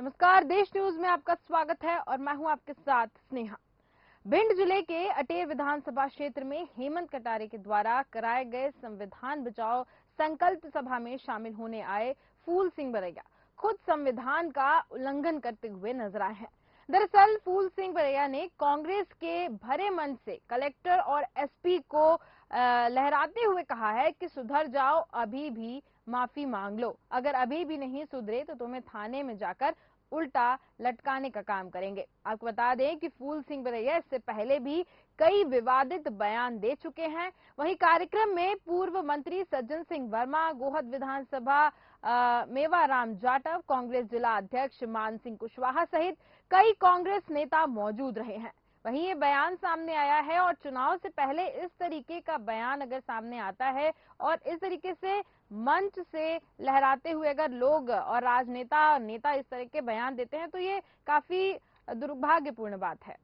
नमस्कार, देश न्यूज में आपका स्वागत है और मैं हूं आपके साथ स्नेहा। भिंड जिले के अटेर विधानसभा क्षेत्र में हेमंत कटारे के द्वारा कराए गए संविधान बचाओ संकल्प सभा में शामिल होने आए फूल सिंह बरैया खुद संविधान का उल्लंघन करते हुए नजर आए हैं। दरअसल फूल सिंह बरैया ने कांग्रेस के भरे मन से कलेक्टर और एसपी को लहराते हुए कहा है कि सुधर जाओ, अभी भी माफी मांग लो। अगर अभी भी नहीं सुधरे तो तुम्हें थाने में जाकर उल्टा लटकाने का काम करेंगे। आपको बता दें कि फूल सिंह बरैया इससे पहले भी कई विवादित बयान दे चुके हैं। वहीं कार्यक्रम में पूर्व मंत्री सज्जन सिंह वर्मा, गोहद विधानसभा मेवाराम जाटव, कांग्रेस जिला अध्यक्ष मान सिंह कुशवाहा सहित कई कांग्रेस नेता मौजूद रहे हैं। वहीं ये बयान सामने आया है और चुनाव से पहले इस तरीके का बयान अगर सामने आता है और इस तरीके से मंच से लहराते हुए अगर लोग और नेता इस तरह के बयान देते हैं तो ये काफी दुर्भाग्यपूर्ण बात है।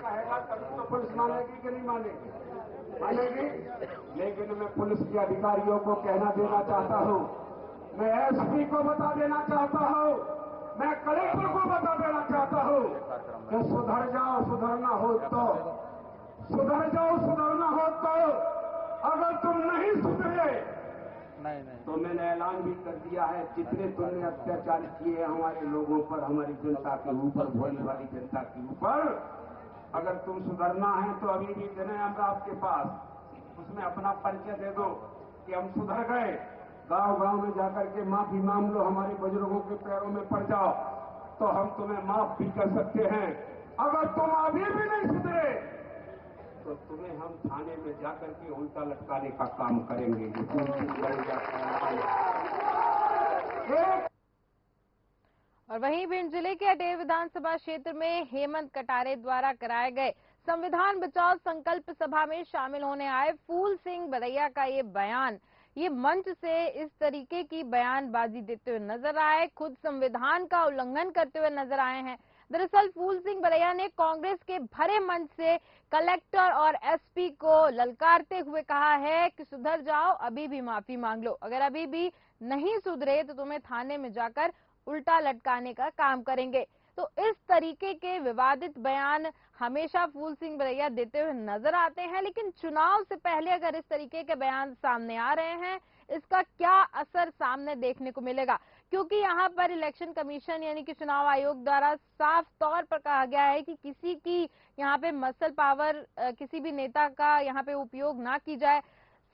कहेगा तभी तो पुलिस मानेगी कि नहीं मानेगी? मानेगी। लेकिन मैं पुलिस के अधिकारियों को कहना देना चाहता हूँ, मैं एसपी को बता देना चाहता हूँ, मैं कलेक्टर को बता देना चाहता हूँ कि सुधर जाओ, सुधरना हो तो सुधर जाओ, सुधरना हो तो। अगर तुम नहीं सुधरे तो मैंने ऐलान भी कर दिया है, जितने तुमने अत्याचार किए हमारे लोगों पर, हमारी जनता के ऊपर, भोली भाली जनता के ऊपर, अगर तुम सुधरना है तो अभी भी दिन है हमरा आपके पास, उसमें अपना परिचय दे दो कि हम सुधर गए। गांव गांव में जाकर के माफी मांग लो, हमारे बुजुर्गों के पैरों में पड़ जाओ तो हम तुम्हें माफ भी कर सकते हैं। अगर तुम अभी भी नहीं सुधरे तो तुम्हें हम थाने में जाकर के उल्टा लटकाने का काम करेंगे। और वहीं भिंड जिले के अटेर विधानसभा क्षेत्र में हेमंत कटारे द्वारा कराए गए संविधान बचाओ संकल्प सभा में शामिल होने आए फूल सिंह बरैया का ये बयान, ये मंच से इस तरीके की बयानबाजी देते हुए नजर आए, खुद संविधान का उल्लंघन करते हुए नजर आए हैं। दरअसल फूल सिंह बरैया ने कांग्रेस के भरे मंच से कलेक्टर और एसपी को ललकारते हुए कहा है कि सुधर जाओ, अभी भी माफी मांग लो। अगर अभी भी नहीं सुधरे तो तुम्हें थाने में जाकर उल्टा लटकाने का काम करेंगे। तो इस तरीके के विवादित बयान हमेशा फूल सिंह बरैया देते हुए नजर आते हैं, लेकिन चुनाव से पहले अगर इस तरीके के बयान सामने आ रहे हैं, इसका क्या असर सामने देखने को मिलेगा? क्योंकि यहाँ पर इलेक्शन कमीशन यानी कि चुनाव आयोग द्वारा साफ तौर पर कहा गया है कि किसी की यहाँ पे मसल पावर, किसी भी नेता का यहाँ पे उपयोग ना की जाए।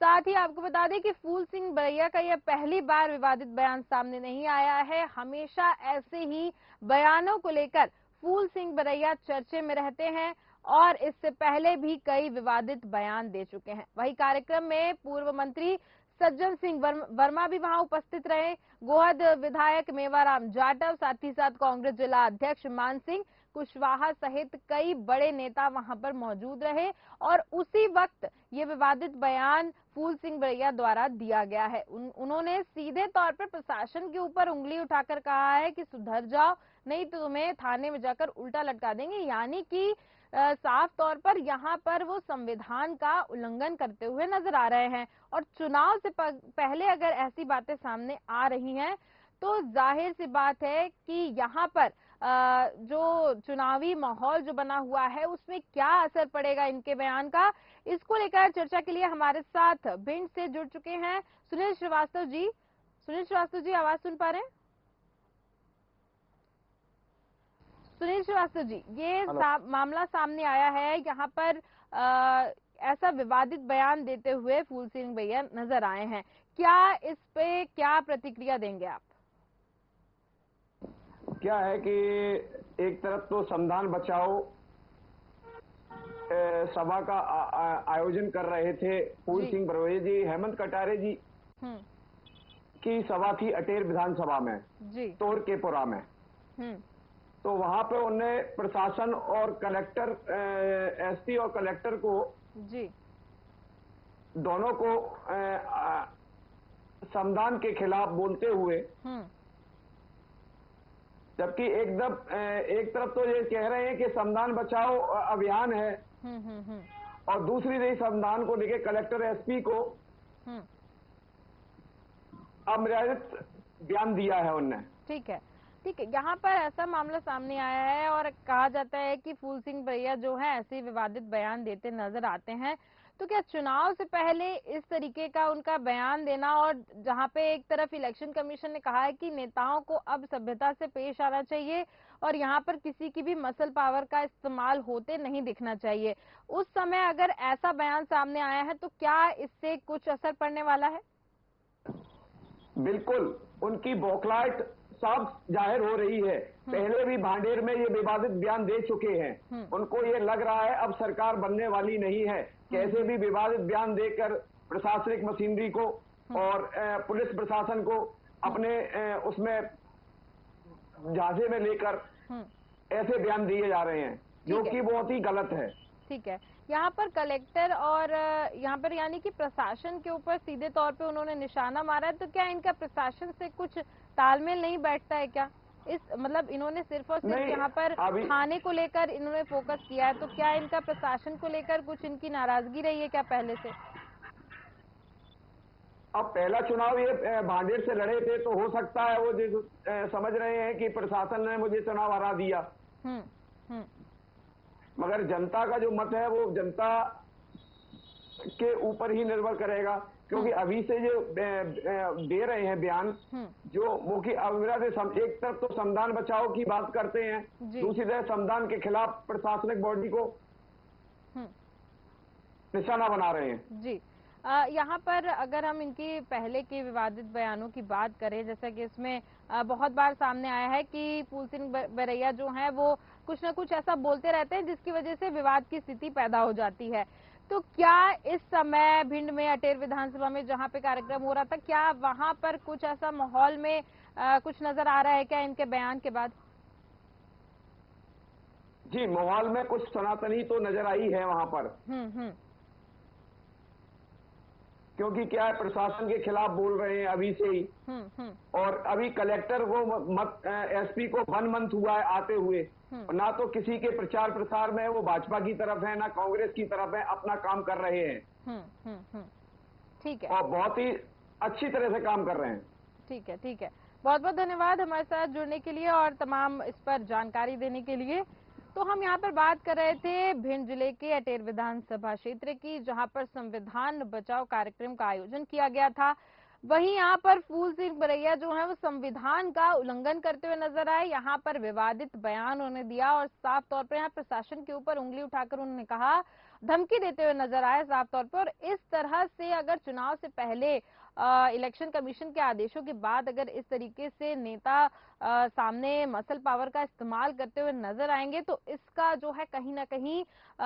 साथ ही आपको बता दें कि फूल सिंह बरैया का यह पहली बार विवादित बयान सामने नहीं आया है। हमेशा ऐसे ही बयानों को लेकर फूल सिंह बरैया चर्चे में रहते हैं और इससे पहले भी कई विवादित बयान दे चुके हैं। वही कार्यक्रम में पूर्व मंत्री सज्जन सिंह वर्मा भी वहां उपस्थित रहे, गोहद विधायक मेवाराम जाटव, साथ ही साथ कांग्रेस जिला अध्यक्ष मान सिंह कुशवाहा सहित कई बड़े नेता वहां पर मौजूद रहे और उसी वक्त ये विवादित बयान फूल सिंह बरैया द्वारा दिया गया है। उन्होंने सीधे तौर पर प्रशासन के ऊपर उंगली उठाकर कहा है कि सुधर जाओ, नहीं तो तुम्हें थाने में जाकर उल्टा लटका देंगे। यानी कि साफ तौर पर यहाँ पर वो संविधान का उल्लंघन करते हुए नजर आ रहे हैं। और चुनाव से पहले अगर ऐसी बातें सामने आ रही हैं तो जाहिर सी बात है कि यहाँ पर जो चुनावी माहौल जो बना हुआ है उसमें क्या असर पड़ेगा इनके बयान का, इसको लेकर चर्चा के लिए हमारे साथ भिंड से जुड़ चुके हैं सुनील श्रीवास्तव जी। सुनील श्रीवास्तव जी, आवाज सुन पा रहे हैं? सुनील श्रीवास्तव जी, ये मामला सामने आया है, यहाँ पर ऐसा विवादित बयान देते हुए फूल सिंह बरैया नजर आए हैं, क्या इस पे क्या प्रतिक्रिया देंगे आप? क्या है कि एक तरफ तो संविधान बचाओ सभा का आयोजन कर रहे थे फूल सिंह बरैया जी, हेमंत कटारे जी की सभा थी अटेर विधानसभा में तोर के पुरा में। तो वहां पे उन्होंने प्रशासन और कलेक्टर, एसपी और कलेक्टर को दोनों को संविधान के खिलाफ बोलते हुए, जबकि एक तरफ तो ये कह रहे हैं कि संविधान बचाओ अभियान है और दूसरी तरफ संविधान को लेकर कलेक्टर एसपी को अमर्यादित बयान दिया है उनने। ठीक है, ठीक है। यहाँ पर ऐसा मामला सामने आया है और कहा जाता है कि फूल सिंह बरैया जो है ऐसे विवादित बयान देते नजर आते हैं, तो क्या चुनाव से पहले इस तरीके का उनका बयान देना, और जहाँ पे एक तरफ इलेक्शन कमीशन ने कहा है कि नेताओं को अब सभ्यता से पेश आना चाहिए और यहाँ पर किसी की भी मसल पावर का इस्तेमाल होते नहीं दिखना चाहिए, उस समय अगर ऐसा बयान सामने आया है तो क्या इससे कुछ असर पड़ने वाला है? बिल्कुल, उनकी बौखलाहट साफ जाहिर हो रही है। पहले भी भांडेर में ये विवादित बयान दे चुके हैं। उनको ये लग रहा है अब सरकार बनने वाली नहीं है, कैसे भी विवादित बयान देकर प्रशासनिक मशीनरी को और पुलिस प्रशासन को अपने उसमें झांसे में लेकर ऐसे बयान दिए जा रहे हैं, जो कि बहुत ही गलत है। ठीक है, यहाँ पर कलेक्टर और यहाँ पर यानी कि प्रशासन के ऊपर सीधे तौर पे उन्होंने निशाना मारा है, तो क्या इनका प्रशासन से कुछ तालमेल नहीं बैठता है क्या? इस मतलब इन्होंने सिर्फ और सिर्फ यहाँ पर थाने को लेकर इन्होंने फोकस किया है, तो क्या इनका प्रशासन को लेकर कुछ इनकी नाराजगी रही है क्या पहले से? अब पहला चुनाव ये भांडेर से लड़े थे, तो हो सकता है वो समझ रहे हैं कि प्रशासन ने मुझे चुनाव हरा दिया। मगर जनता का जो मत है वो जनता के ऊपर ही निर्भर करेगा, क्योंकि अभी से जो दे रहे हैं बयान, जो मुख्य अविरा से एक तरफ तो संविधान बचाओ की बात करते हैं, दूसरी तरफ संविधान के खिलाफ प्रशासनिक बॉडी को निशाना बना रहे हैं। जी, यहाँ पर अगर हम इनकी पहले के विवादित बयानों की बात करें, जैसा कि इसमें बहुत बार सामने आया है कि फूल सिंह बरैया जो है वो कुछ न कुछ ऐसा बोलते रहते हैं जिसकी वजह से विवाद की स्थिति पैदा हो जाती है, तो क्या इस समय भिंड में अटेर विधानसभा में जहाँ पे कार्यक्रम हो रहा था, क्या वहाँ पर कुछ ऐसा माहौल में कुछ नजर आ रहा है क्या इनके बयान के बाद? जी, माहौल में कुछ सनातनी तो नजर आई है वहाँ पर। क्योंकि क्या है, प्रशासन के खिलाफ बोल रहे हैं अभी से ही। और अभी कलेक्टर को एसपी को 1 मंथ हुआ है आते हुए, ना तो किसी के प्रचार प्रसार में वो भाजपा की तरफ है ना कांग्रेस की तरफ है, अपना काम कर रहे हैं। ठीक है, और बहुत ही अच्छी तरह से काम कर रहे हैं। ठीक है, ठीक है। बहुत बहुत धन्यवाद हमारे साथ जुड़ने के लिए और तमाम इस पर जानकारी देने के लिए। तो हम यहाँ पर बात कर रहे थे भिंड जिले के अटेर विधानसभा क्षेत्र की, जहाँ पर संविधान बचाओ कार्यक्रम का आयोजन किया गया था। वहीं यहाँ पर फूल सिंह बरैया जो है वो संविधान का उल्लंघन करते हुए नजर आए, यहाँ पर विवादित बयान उन्होंने दिया और साफ तौर पर यहाँ प्रशासन के ऊपर उंगली उठाकर उन्होंने कहा, धमकी देते हुए नजर आए साफ तौर पर। और इस तरह से अगर चुनाव से पहले इलेक्शन कमीशन के आदेशों के बाद अगर इस तरीके से नेता सामने मसल पावर का इस्तेमाल करते हुए नजर आएंगे, तो इसका जो है कहीं ना कहीं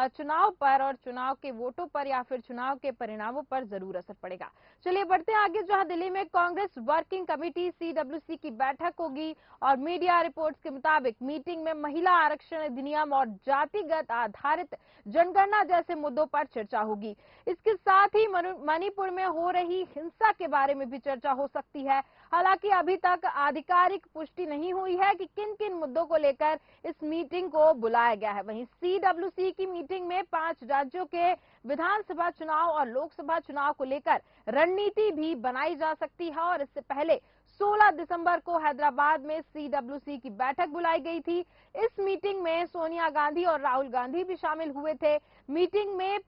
चुनाव पर और चुनाव के वोटों पर या फिर चुनाव के परिणामों पर जरूर असर पड़ेगा। चलिए बढ़ते हैं आगे, जहां दिल्ली में कांग्रेस वर्किंग कमेटी CWC की बैठक होगी और मीडिया रिपोर्ट्स के मुताबिक मीटिंग में महिला आरक्षण अधिनियम और जातिगत आधारित जनगणना जैसे मुद्दों पर चर्चा होगी। इसके साथ ही मणिपुर में हो रही हिंसा के बारे में भी चर्चा हो सकती है। हालांकि अभी तक आधिकारिक पुष्टि नहीं हुई है कि किन किन मुद्दों को लेकर इस मीटिंग को बुलाया गया है। वहीं CWC की मीटिंग में 5 राज्यों के विधानसभा चुनाव और लोकसभा चुनाव को लेकर रणनीति भी बनाई जा सकती है और इससे पहले 16 दिसंबर को हैदराबाद में CWC की बैठक बुलाई गई थी। इस मीटिंग में सोनिया गांधी और राहुल गांधी भी शामिल हुए थे। मीटिंग में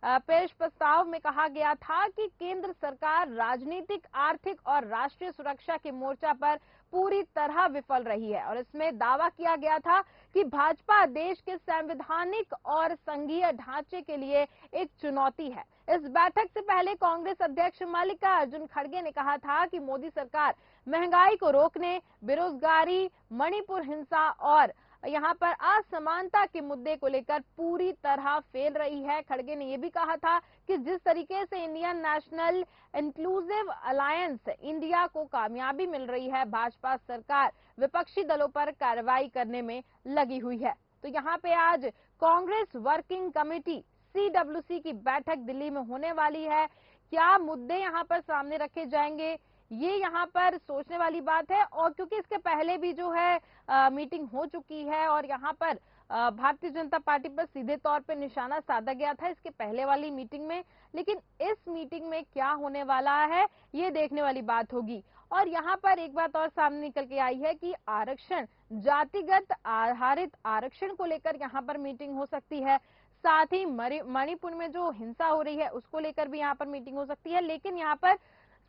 पेश प्रस्ताव में कहा गया था कि केंद्र सरकार राजनीतिक, आर्थिक और राष्ट्रीय सुरक्षा के मोर्चा पर पूरी तरह विफल रही है और इसमें दावा किया गया था कि भाजपा देश के संवैधानिक और संघीय ढांचे के लिए एक चुनौती है। इस बैठक से पहले कांग्रेस अध्यक्ष मल्लिकार्जुन खड़गे ने कहा था कि मोदी सरकार महंगाई को रोकने, बेरोजगारी, मणिपुर हिंसा और यहाँ पर असमानता के मुद्दे को लेकर पूरी तरह फेल रही है। खड़गे ने यह भी कहा था कि जिस तरीके से Indian national inclusive alliance India को कामयाबी मिल रही है, भाजपा सरकार विपक्षी दलों पर कार्रवाई करने में लगी हुई है। तो यहाँ पे आज कांग्रेस वर्किंग कमेटी CWC की बैठक दिल्ली में होने वाली है। क्या मुद्दे यहाँ पर सामने रखे जाएंगे, ये यहाँ पर सोचने वाली बात है। और क्योंकि इसके पहले भी जो है मीटिंग हो चुकी है और यहाँ पर भारतीय जनता पार्टी पर सीधे तौर पे निशाना साधा गया था इसके पहले वाली मीटिंग में, लेकिन इस मीटिंग में क्या होने वाला है ये देखने वाली बात होगी। और यहाँ पर एक बात और सामने निकल के आई है कि आरक्षण, जातिगत आधारित आरक्षण को लेकर यहाँ पर मीटिंग हो सकती है। साथ ही मणिपुर में जो हिंसा हो रही है उसको लेकर भी यहाँ पर मीटिंग हो सकती है, लेकिन यहाँ पर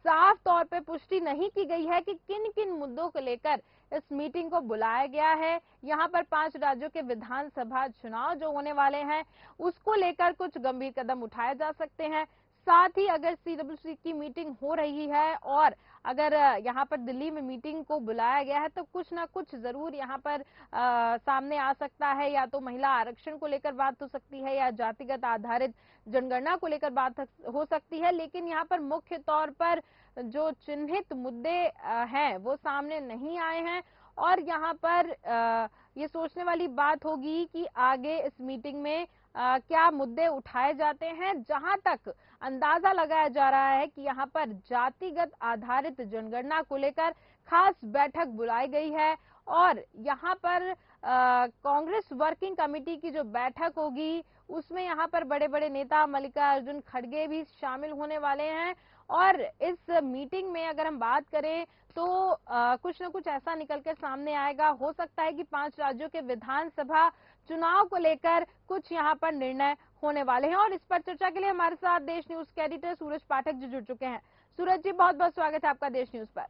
साफ तौर पे पुष्टि नहीं की गई है कि किन किन मुद्दों को लेकर इस मीटिंग को बुलाया गया है। यहाँ पर 5 राज्यों के विधानसभा चुनाव जो होने वाले हैं उसको लेकर कुछ गंभीर कदम उठाए जा सकते हैं। साथ ही अगर सीडब्ल्यूसी की मीटिंग हो रही है और अगर यहाँ पर दिल्ली में मीटिंग को बुलाया गया है तो कुछ ना कुछ जरूर यहाँ पर सामने आ सकता है। या तो महिला आरक्षण को लेकर बात हो सकती है या जातिगत आधारित जनगणना को लेकर बात हो सकती है, लेकिन यहाँ पर मुख्य तौर पर जो चिन्हित मुद्दे हैं वो सामने नहीं आए हैं। और यहाँ पर ये सोचने वाली बात होगी कि आगे इस मीटिंग में क्या मुद्दे उठाए जाते हैं। जहां तक अंदाजा लगाया जा रहा है कि यहाँ पर जातिगत आधारित जनगणना को लेकर खास बैठक बुलाई गई है और यहाँ पर कांग्रेस वर्किंग कमेटी की जो बैठक होगी उसमें यहाँ पर बड़े बड़े नेता मल्लिकार्जुन खड़गे भी शामिल होने वाले हैं। और इस मीटिंग में अगर हम बात करें तो कुछ न कुछ ऐसा निकल कर सामने आएगा। हो सकता है कि 5 राज्यों के विधानसभा चुनाव को लेकर कुछ यहाँ पर निर्णय होने वाले हैं। और इस पर चर्चा के लिए हमारे साथ देश न्यूज के एडिटर सूरज पाठक जी जुड़ चुके हैं। सूरज जी, बहुत बहुत स्वागत है आपका देश न्यूज पर।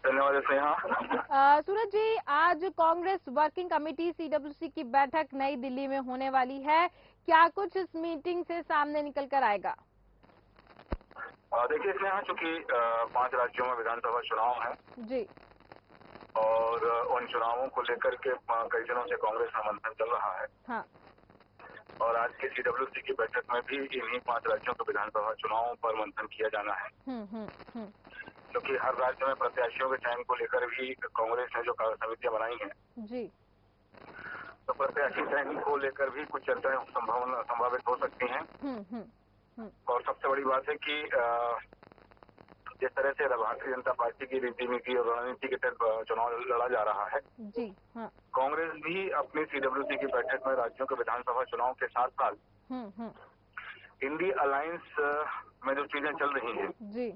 धन्यवाद स्नेहा। सूरज जी, आज कांग्रेस वर्किंग कमेटी सीडब्ल्यूसी की बैठक नई दिल्ली में होने वाली है, क्या कुछ इस मीटिंग से सामने निकल कर आएगा? देखिए स्नेहा, चूंकि 5 राज्यों में विधानसभा चुनाव है जी, और उन चुनावों को लेकर के कई दिनों से कांग्रेस का मंथन चल रहा है। हाँ। और आज की सीडब्ल्यूसी की बैठक में भी इन्हीं 5 राज्यों के विधानसभा चुनावों पर मंथन किया जाना है। क्योंकि हर राज्य में प्रत्याशियों के चयन को लेकर भी कांग्रेस ने जो समितियां बनाई हैं जी, तो प्रत्याशी चयन को लेकर भी कुछ चर्चाएं संभावित हो सकती हैं। और सबसे बड़ी बात है कि जिस तरह से भारतीय जनता पार्टी की रीति नीति और रणनीति के तहत चुनाव लड़ा जा रहा है जी, हाँ। कांग्रेस भी अपनी सीडब्ल्यूसी की बैठक में राज्यों के विधानसभा चुनाव के साथ साथ इंडी अलायंस में जो चीजें चल रही हैं जी,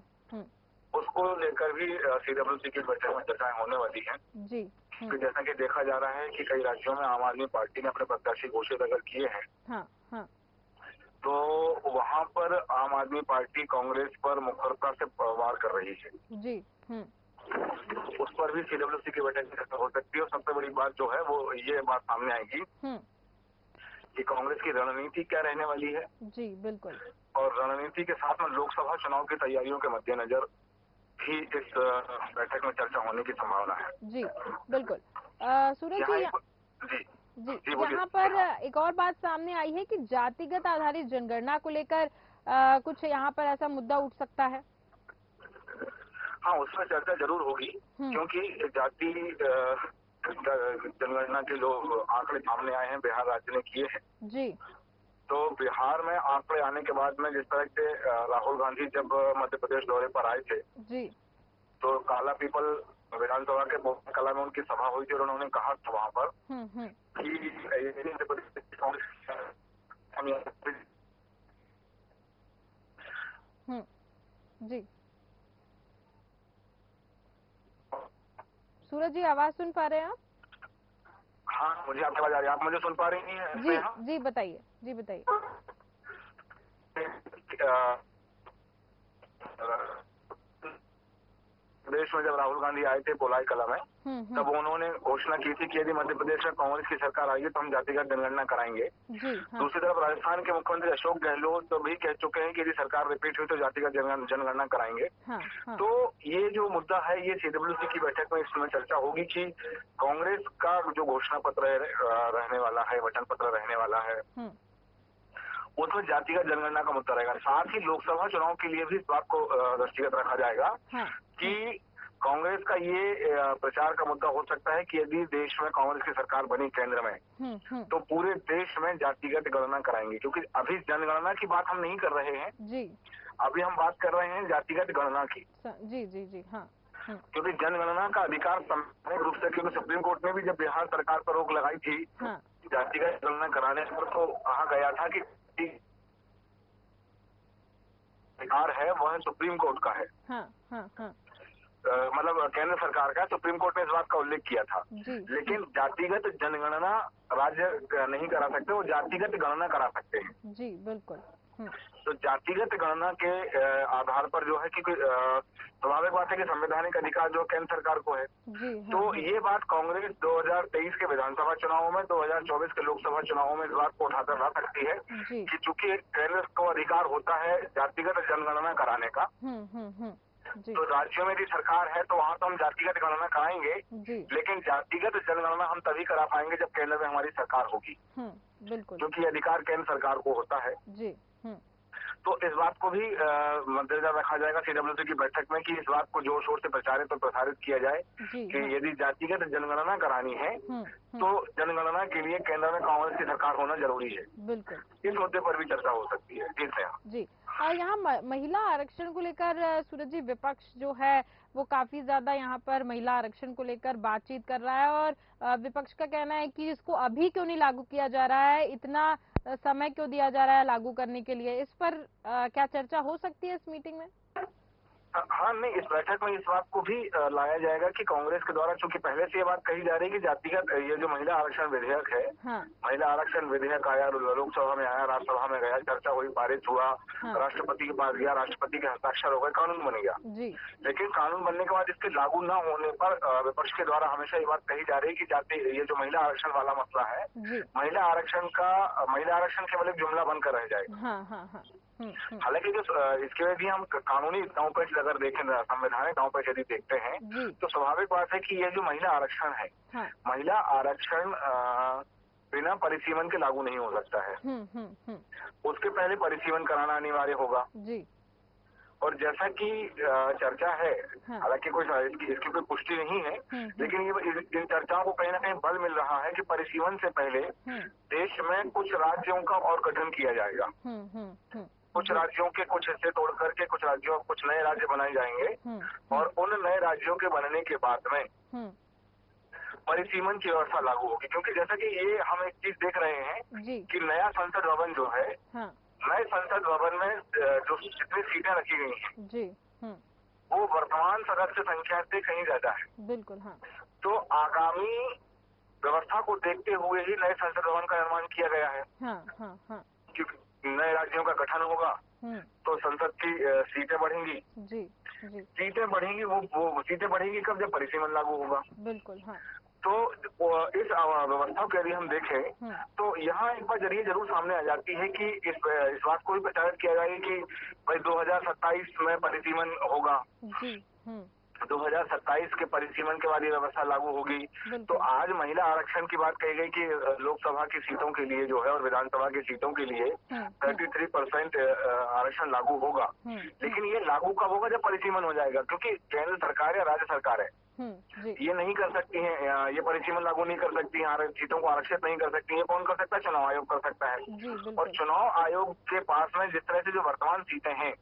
उसको लेकर भी सीडब्ल्यूसी की बैठक में चर्चाएं होने वाली हैं जी। तो जैसा कि देखा जा रहा है कि कई राज्यों में आम आदमी पार्टी ने अपने प्रत्याशी घोषित अगर किए हैं, हाँ, हाँ। तो वहां पर आम आदमी पार्टी कांग्रेस पर मुखरता से वार कर रही है जी। उस पर भी सीडब्ल्यूसी की बैठक हो सकती है। और सबसे बड़ी बात जो है वो ये बात सामने आएगी कि कांग्रेस की रणनीति क्या रहने वाली है। जी, बिल्कुल। और रणनीति के साथ में लोकसभा चुनाव की तैयारियों के मद्देनजर भी इस बैठक में चर्चा होने की संभावना है। जी, बिल्कुल। सूरज जी, जी, यहाँ पर एक और बात सामने आई है कि जातिगत आधारित जनगणना को लेकर कुछ यहाँ पर ऐसा मुद्दा उठ सकता है। हाँ, उसमें चर्चा जरूर होगी क्योंकि जाति जनगणना के जो आंकड़े सामने आए हैं बिहार राज्य ने किए हैं जी, तो बिहार में आंकड़े आने के बाद में जिस तरह से राहुल गांधी जब मध्य प्रदेश दौरे पर आए थे जी, तो काला पीपल विधानसभा के कला में उनकी सभा हुई थी और उन्होंने कहा था वहां पर कि जी। सूरज जी, आवाज सुन पा रहे हैं आप? हाँ, मुझे आपकी आवाज आ रही है। आप मुझे सुन पा रही हैं? जी, जी बताइए, जी बताइए। प्रदेश में जब राहुल गांधी आए थे पोलाई कला में तब उन्होंने घोषणा की थी कि यदि मध्य प्रदेश में कांग्रेस की सरकार आएगी तो हम जातिगत जनगणना कराएंगे। दूसरी तरफ राजस्थान के मुख्यमंत्री अशोक गहलोत तो भी कह चुके हैं कि यदि सरकार रिपीट हुई तो जातिगत जनगणना कराएंगे। तो ये जो मुद्दा है ये सीडब्ल्यूसी की बैठक में इसमें चर्चा होगी कि कांग्रेस का जो घोषणा पत्र रहने वाला है, वचन पत्र रहने वाला है, उसमें जातिगत जनगणना का मुद्दा रहेगा। साथ ही लोकसभा चुनाव के लिए भी इस बात को दृष्टिगत रखा जाएगा कि कांग्रेस का ये प्रचार का मुद्दा हो सकता है कि यदि देश में कांग्रेस की सरकार बनी केंद्र में तो पूरे देश में जातिगत गणना कराएंगे। क्योंकि अभी जनगणना की बात हम नहीं कर रहे हैं जी, अभी हम बात कर रहे हैं जातिगत गणना की। जी जी जी, हाँ। क्योंकि जनगणना का अधिकार संवैधानिक रूप से, क्योंकि सुप्रीम कोर्ट ने भी जब बिहार सरकार पर रोक लगाई थी जातिगत गणना कराने पर तो कहा गया था कि अधिकार है वह सुप्रीम कोर्ट का है। मतलब केंद्र सरकार का, सुप्रीम कोर्ट ने इस बात का उल्लेख किया था। लेकिन जातिगत जनगणना राज्य नहीं करा सकते, वो जातिगत गणना करा सकते हैं। जी बिल्कुल। तो जातिगत गणना के आधार पर जो है कि स्वाभाविक बात है कि संवैधानिक अधिकार जो केंद्र सरकार को है। तो ये बात कांग्रेस 2023 के विधानसभा चुनावों में, 2024 के लोकसभा चुनावों में इस बात को उठाकर ला सकती है कि चूंकि केंद्र को अधिकार होता है जातिगत जनगणना कराने का, तो राज्यों में भी सरकार है तो वहाँ तो हम जातिगत गणना कराएंगे, लेकिन जातिगत जनगणना हम तभी करा पाएंगे जब केंद्र में हमारी सरकार होगी। बिल्कुल, क्योंकि अधिकार केंद्र सरकार को होता है। तो इस बात को भी मद्देनजर रखा जाएगा सीडब्ल्यूसी की बैठक में कि इस बात को जोर शोर से प्रचारित और प्रसारित किया जाए कि यदि जातिगत जनगणना करानी है तो जनगणना के लिए केंद्र में कांग्रेस की सरकार होना जरूरी है। बिल्कुल, इस मुद्दे पर भी चर्चा हो सकती है। जी। और यहाँ महिला आरक्षण को लेकर सूरज जी विपक्ष जो है वो काफी ज्यादा यहाँ पर महिला आरक्षण को लेकर बातचीत कर रहा है और विपक्ष का कहना है कि इसको अभी क्यों नहीं लागू किया जा रहा है, इतना समय क्यों दिया जा रहा है लागू करने के लिए। इस पर क्या चर्चा हो सकती है इस मीटिंग में? हाँ, नहीं, इस बैठक में इस बात को भी लाया जाएगा कि कांग्रेस के द्वारा चूंकि पहले से ये बात कही जा रही है कि जातिगत ये जो महिला आरक्षण विधेयक है, महिला आरक्षण विधेयक आया, लोकसभा में आया, राज्यसभा में गया, चर्चा हुई, पारित हुआ, राष्ट्रपति के पास गया, राष्ट्रपति के हस्ताक्षर हो गए, कानून बन गया। लेकिन कानून बनने के बाद इसके लागू न होने पर विपक्ष के द्वारा हमेशा ये बात कही जा रही है कि ये जो महिला आरक्षण वाला मसला है, महिला आरक्षण केवल एक जुमला बनकर रह जाएगा। हालांकि जो इसके में भी हम कानूनी दांव पेच अगर देखें, संवैधानिक दांव पेच यदि देखते हैं तो स्वाभाविक बात है कि ये जो महिला आरक्षण है, महिला आरक्षण बिना परिसीमन के लागू नहीं हो सकता है। उसके पहले परिसीमन कराना अनिवार्य होगा। और जैसा कि चर्चा है, हालांकि कोई इसकी कोई पुष्टि नहीं है, लेकिन ये इन चर्चाओं को कहीं ना कहीं बल मिल रहा है कि परिसीमन से पहले देश में कुछ राज्यों का और गठन किया जाएगा। कुछ राज्यों के कुछ हिस्से तोड़ करके कुछ नए राज्य बनाए जाएंगे और उन नए राज्यों के बनने के बाद में परिसीमन की व्यवस्था लागू होगी। क्योंकि जैसा कि ये हम एक चीज देख रहे हैं कि नया संसद भवन जो है, नए संसद भवन में जो जितनी सीटें रखी गई हैं वो वर्तमान सदस्य संख्या से कहीं ज्यादा है। बिल्कुल। तो आगामी व्यवस्था को देखते हुए ही नए संसद भवन का निर्माण किया गया है। क्योंकि नए राज्यों का गठन होगा तो संसद की सीटें बढ़ेंगी। सीटें बढ़ेंगी, वो सीटें बढ़ेंगी कब? जब परिसीमन लागू होगा। बिल्कुल। तो इस व्यवस्था को यदि हम देखें तो यहाँ एक बार जरिए जरूर सामने आ जाती है कि इस बात को भी प्रचारित किया जाएगा कि भाई 2027 में परिसीमन होगा। 2027 के परिसीमन के बाद ये व्यवस्था लागू होगी। तो आज महिला आरक्षण की बात कही गई कि लोकसभा की सीटों के लिए जो है और विधानसभा की सीटों के लिए 33% आरक्षण लागू होगा। लेकिन ये लागू कब होगा? जब परिसीमन हो जाएगा। क्योंकि केंद्र सरकार या राज्य सरकार है, ये नहीं कर सकती है, ये परिसीमन लागू नहीं कर सकती है, सीटों को आरक्षित नहीं कर सकती है। कौन कर सकता है? चुनाव आयोग कर सकता है। और चुनाव आयोग के पास में जिस तरह से जो वर्तमान सीटें हैं,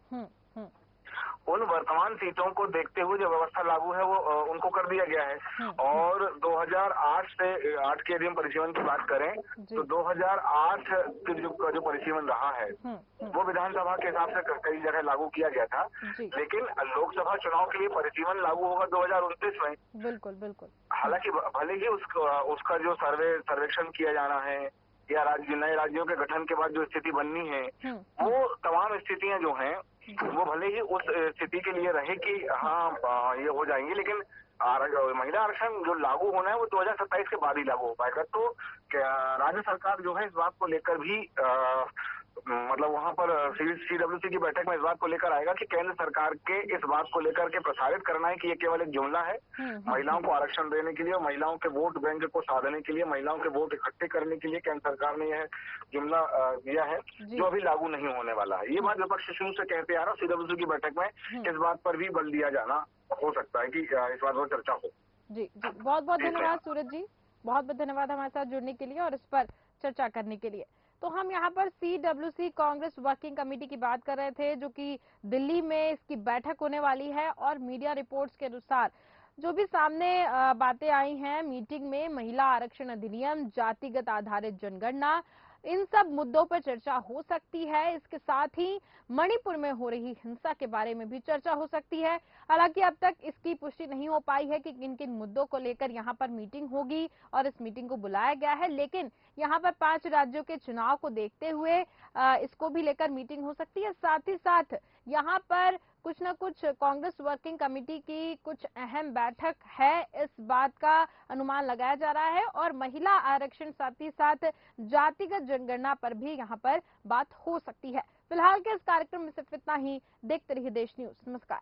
उन वर्तमान सीटों को देखते हुए जो व्यवस्था लागू है वो उनको कर दिया गया है। और 2008 से 8 के यदि हम परिसीमन की बात करें तो 2008 के जो परिसीमन रहा है वो विधानसभा के हिसाब से कई जगह लागू किया गया था। लेकिन लोकसभा चुनाव के लिए परिसीमन लागू होगा 2029 में। बिल्कुल। हालांकि भले ही उसका जो सर्वेक्षण किया जाना है या नए राज्यों के गठन के बाद जो स्थिति बननी है, वो तमाम स्थितियां जो हैं वो भले ही उस स्थिति के लिए रहे कि हाँ ये हो जाएंगी, लेकिन महिला आरक्षण जो लागू होना है वो 2027 के बाद ही लागू हो पाएगा। तो राज्य सरकार जो है इस बात को लेकर भी मतलब वहाँ पर सीडब्ल्यूसी की बैठक में इस बात को लेकर आएगा कि केंद्र सरकार के इस बात को लेकर के प्रसारित करना है कि ये केवल एक जुमला है महिलाओं को आरक्षण देने के लिए और महिलाओं के वोट बैंक को साधने के लिए, महिलाओं के वोट इकट्ठे करने के लिए केंद्र सरकार ने यह जुमला दिया है जो अभी लागू नहीं होने वाला है। ये बात विपक्ष शुरू से कहते आ रहा है। सीडब्ल्यूसी की बैठक में इस बात पर भी बल दिया जाना हो सकता है कि इस बात पर चर्चा हो। जी, बहुत बहुत धन्यवाद सूरज जी, बहुत बहुत धन्यवाद हमारे साथ जुड़ने के लिए और इस पर चर्चा करने के लिए। तो हम यहाँ पर सीडब्ल्यूसी कांग्रेस वर्किंग कमेटी की बात कर रहे थे जो कि दिल्ली में इसकी बैठक होने वाली है और मीडिया रिपोर्ट्स के अनुसार जो भी सामने बातें आई हैं मीटिंग में, महिला आरक्षण अधिनियम, जातिगत आधारित जनगणना, इन सब मुद्दों पर चर्चा हो सकती है। इसके साथ ही मणिपुर में हो रही हिंसा के बारे में भी चर्चा हो सकती है। हालांकि अब तक इसकी पुष्टि नहीं हो पाई है कि किन किन मुद्दों को लेकर यहां पर मीटिंग होगी और इस मीटिंग को बुलाया गया है, लेकिन यहां पर 5 राज्यों के चुनाव को देखते हुए इसको भी लेकर मीटिंग हो सकती है। साथ ही साथ यहां पर कुछ न कुछ कांग्रेस वर्किंग कमेटी की कुछ अहम बैठक है, इस बात का अनुमान लगाया जा रहा है। और महिला आरक्षण साथ ही साथ जातिगत जनगणना पर भी यहां पर बात हो सकती है। फिलहाल के इस कार्यक्रम में सिर्फ इतना ही। देखते रहिए देश न्यूज। नमस्कार।